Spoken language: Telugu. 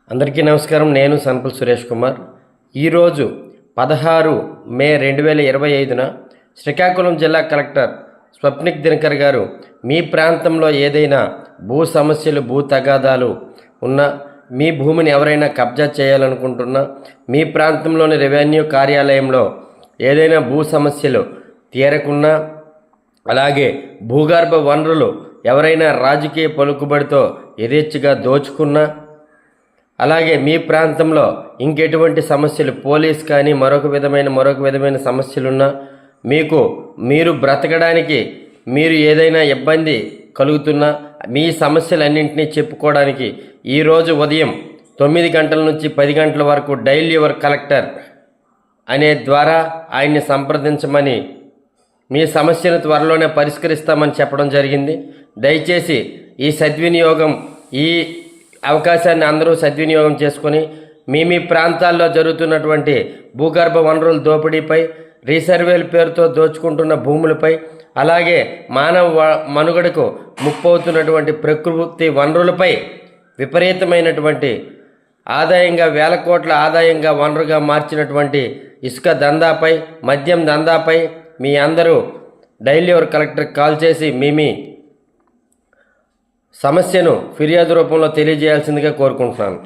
అందరికీ నమస్కారం. నేను సంపల్ సురేష్ కుమార్. ఈరోజు 16 మే 2025న శ్రీకాకుళం జిల్లా కలెక్టర్ స్వప్నిక్ దినకర్ గారు మీ ప్రాంతంలో ఏదైనా భూ సమస్యలు, భూ తగాదాలు ఉన్నా, మీ భూమిని ఎవరైనా కబ్జా చేయాలనుకుంటున్నా, మీ ప్రాంతంలోని రెవెన్యూ కార్యాలయంలో ఏదైనా భూ సమస్యలు తీరకున్నా, అలాగే భూగర్భ వనరులు ఎవరైనా రాజకీయ పలుకుబడితో యథేచ్ఛగా దోచుకున్నా, అలాగే మీ ప్రాంతంలో ఇంకెటువంటి సమస్యలు, పోలీస్ కానీ మరొక విధమైన సమస్యలున్నా, మీరు బ్రతకడానికి మీరు ఏదైనా ఇబ్బంది కలుగుతున్నా, మీ సమస్యలన్నింటినీ చెప్పుకోవడానికి ఈరోజు ఉదయం 9 గంటల నుంచి 10 గంటల వరకు డైల్ యువర్ కలెక్టర్ అనే ద్వారా ఆయన్ని సంప్రదించమని, మీ సమస్యను త్వరలోనే పరిష్కరిస్తామని చెప్పడం జరిగింది. దయచేసి ఈ అవకాశాన్ని అందరూ సద్వినియోగం చేసుకొని మీ ప్రాంతాల్లో జరుగుతున్నటువంటి భూగర్భ వనరుల దోపిడీపై, రీసర్వేల పేరుతో దోచుకుంటున్న భూములపై, అలాగే మానవ మనుగడకు ముప్పవుతున్నటువంటి ప్రకృతి వనరులపై విపరీతమైనటువంటి ఆదాయంగా, వేల కోట్ల ఆదాయంగా వనరుగా మార్చినటువంటి ఇసుక దందాపై, మద్యం దందాపై మీ అందరూ డైల్ యువర్ కలెక్టర్కి కాల్ చేసి మీ సమస్యను ఫిర్యాదు రూపంలో తెలియజేయాల్సిందిగా కోరుకుంటున్నాను.